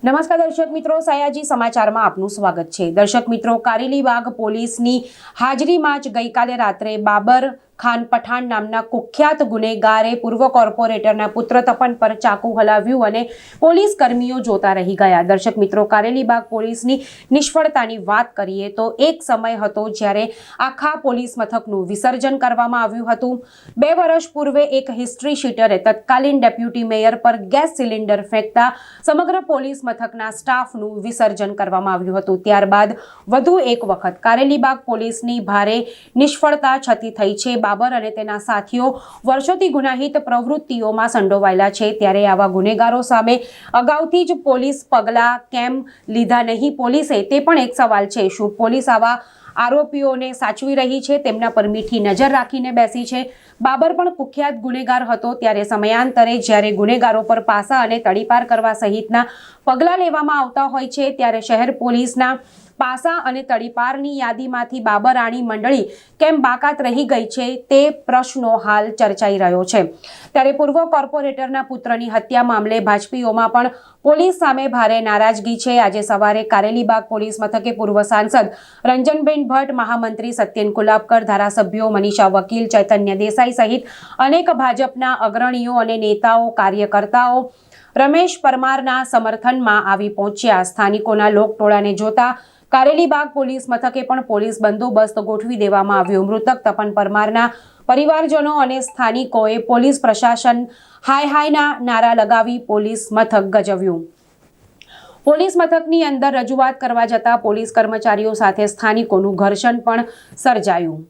નમસ્કાર દર્શક મિત્રો, સયાજી સમાચારમાં આપનું સ્વાગત છે। દર્શક મિત્રો, કારેલીબાગ પોલીસની હાજરીમાં જ ગઈકાલે રાત્રે બાબર ખાન પઠાણ નામના કુખ્યાત ગુનેગારે પૂર્વ કોર્પોરેટરના પુત્ર તપન પર ચાકુ હલાવ્યું અને પોલીસ કર્મીઓ જોતા રહી ગયા। દર્શક મિત્રો, કારેલીબાગ પોલીસની નિષ્ફળતાની વાત કરીએ તો એક સમય હતો જ્યારે આખા પોલીસ મથકનું વિસર્જન કરવામાં આવ્યું હતું। 2 વર્ષ પૂર્વે એક હિસ્ટ્રી શીટરે તત્કાલીન ડેપ્યુટી મેયર પર ગેસ સિલિન્ડર ફેંકતા સમગ્ર પોલીસ મથકના સ્ટાફનું વિસર્જન કરવામાં આવ્યું હતું। ત્યારબાદ વધુ એક વખત કારેલીબાગ પોલીસની ભારે નિષ્ફળતા છતી થઈ છે। બાબર અને તેના સાથીઓ વર્ષોથી ગુનાહિત પ્રવૃત્તિઓમાં સંડોવાયેલા છે, ત્યારે આવા ગુનેગારો સામે અગાઉથી જ પોલીસ પગલાં કેમ લીધા નહીં પોલીસે, તે પણ એક સવાલ છે। શું પોલીસ આવા આરોપીઓને સાચવી રહી છે, તેમના પર મીઠી નજર રાખીને બેસી છે? બાબર પણ કુખ્યાત ગુનેગાર હતો, ત્યારે સમયાંતરે જ્યારે ગુનેગારો પર પાસા અને તડીપાર કરવા સહિતના પગલાં લેવામાં આવતા હોય છે, ત્યારે શહેર પોલીસના પાસા અને તડીપારની યાદીમાંથી બાબરાણી મંડળી કેમ બાકાત રહી ગઈ છે, તે પ્રશ્નો હાલ ચર્ચાઈ રહ્યો છે। ત્યારે પૂર્વ કોર્પોરેટરના પુત્રની હત્યા મામલે ભાજપીઓમાં પણ પોલીસ સામે ભારે નારાજગી છે। આજે સવારે કારેલીબાગ પોલીસ મથકે પૂર્વ સાંસદ રંજનબેન ભટ્ટ, મહામંત્રી સત્યેન કુલાબકર, ધારાસભ્યો મનીષા વકીલ, ચૈતન્ય દેસાઈ સહિત અનેક ભાજપના અગ્રણીઓ અને નેતાઓ, કાર્યકર્તાઓ રમેશ પરમારના સમર્થનમાં આવી પહોંચ્યા। સ્થાનિકોના લોકટોળાને જોતા કારેલીબાગ પોલીસ મથકે પણ પોલીસ બંદોબસ્ત ગોઠવી દેવામાં આવ્યો। મૃતક તપન પરમારના પરિવારજનો અને સ્થાનિકોએ પોલીસ પ્રશાસન હાય હાયના નારા લગાવી પોલીસ મથક ગજવ્યું। પોલીસ મથકની અંદર રજૂઆત કરવા જતા પોલીસ કર્મચારીઓ સાથે સ્થાનિકોનું ઘર્ષણ પણ સર્જાયું।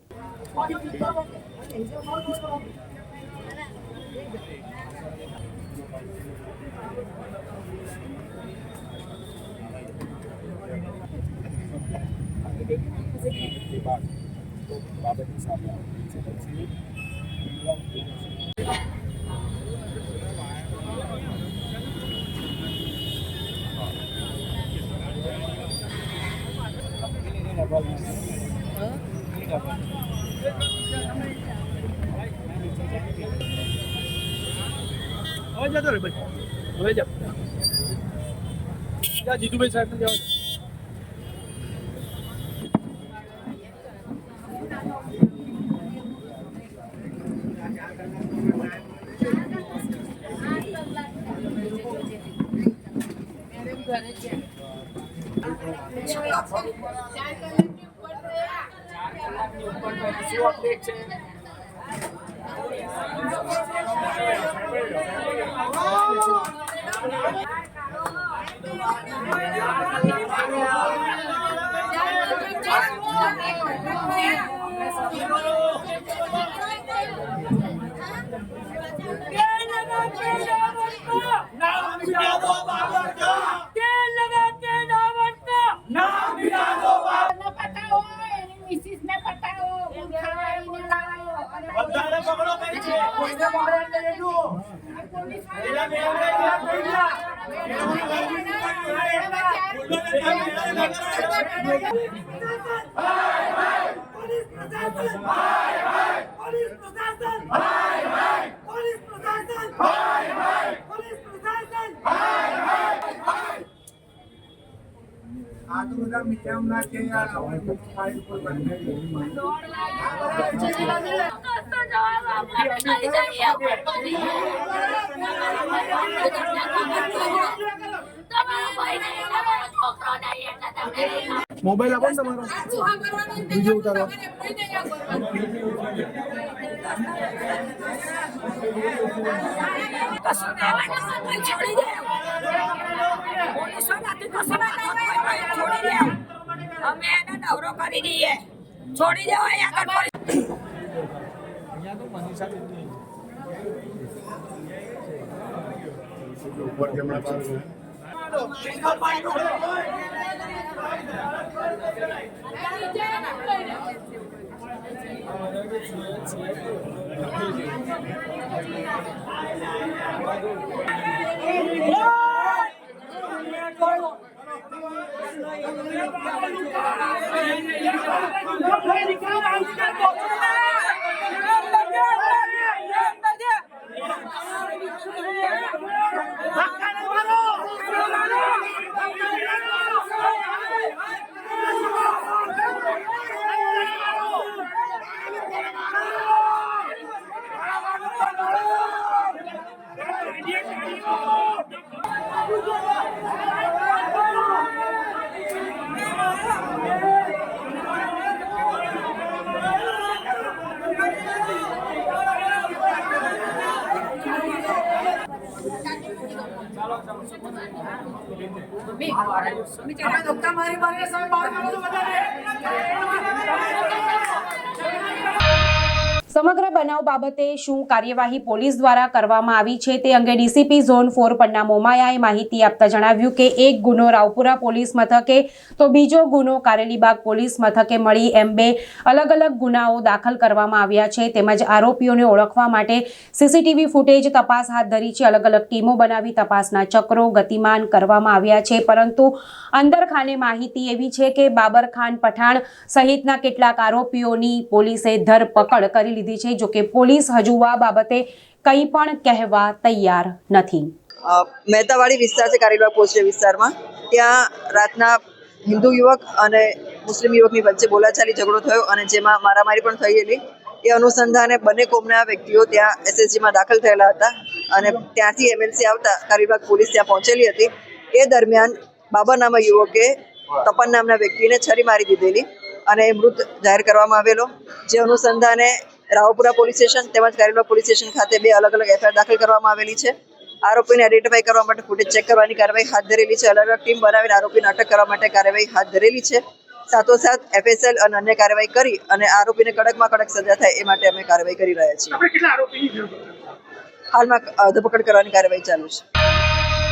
જીતુભાઈ સાહેબ ને જવા મોબાઈલ આપો ને તમારો વિડિયો ઉતારો। અમે એને નવરો કરી દઈએ, છોડી દેવો અહીંયા તો મનીષા ઉપર કેમેરા ચાલુ સમગ્ર બનાવ બાબતે શું કાર્યવાહી પોલીસ દ્વારા કરવામાં આવી છે તે અંગે ડીસીપી ઝોન 4 પન્ના મોમાયાએ માહિતી આપતા જણાવ્યું કે એક ગુનો રાવપુરા પોલીસ મથકે તો બીજો ગુનો કારેલીબાગ પોલીસ મથકે મળી એમ બે અલગ અલગ ગુનાઓ દાખલ કરવામાં આવ્યા છે તેમજ આરોપીઓને ઓળખવા માટે સીસીટીવી ફૂટેજ તપાસ હાથ ધરી છે. અલગ અલગ ટીમો બનાવી તપાસના ચક્રો ગતિમાન કરવામાં આવ્યા છે, પરંતુ અંદરખાને માહિતી એવી છે કે બાબર ખાન પઠાણ સહિતના કેટલાક આરોપીઓની પોલીસે ધરપકડ કરી લીધી છે. જો કે પોલીસ હજુ આ બાબતે કંઈ પણ કહેવા તૈયાર નથી. મહેતાવાડી વિસ્તાર છે કારેલીબાગ પોસ્ટ વિસ્તારમાં. ત્યાં રાતના હિન્દુ યુવક અને મુસ્લિમ યુવકની વચ્ચે બોલાચાલી ઝઘડો થયો અને જેમાં મારામારી પણ થયેલી. એ અનુસંધાને બંને કોમના વ્યક્તિઓ ત્યાં એસએસજીમાં દાખલ થયેલા હતા અને ત્યાંથી એમએલસી આવતા કારેલીબાગ પોલીસ ત્યાં પહોંચેલી હતી. એ દરમિયાન બાબર નામના યુવકે તપન નામના વ્યક્તિને છરી મારી દીધેલી અને એ મૃત જાહેર કરવામાં આવેલો. જે અનુસંધાને રાવપુરા પોલીસ સ્ટેશન તેમજ કારેલીબાગ પોલીસ સ્ટેશન ખાતે બે અલગ અલગ એફઆઈઆર દાખલ કરવામાં આવેલી છે. આરોપીને આઈડેન્ટિફાઈ કરવા માટે ફૂટેજ ચેક કરવાની કાર્યવાહી હાથ ધરેલી છે. અલગ અલગ ટીમ બનાવીને આરોપીને અટક કરવા માટે કાર્યવાહી હાથ ધરેલી છે. સાથોસાથ એફએસએલ અને અન્ય કાર્યવાહી કરી અને આરોપીને કડકમાં કડક સજા થાય એ માટે અમે કાર્યવાહી કરી રહ્યા છીએ. હાલમાં ધરપકડ કરવાની કાર્યવાહી ચાલુ છે.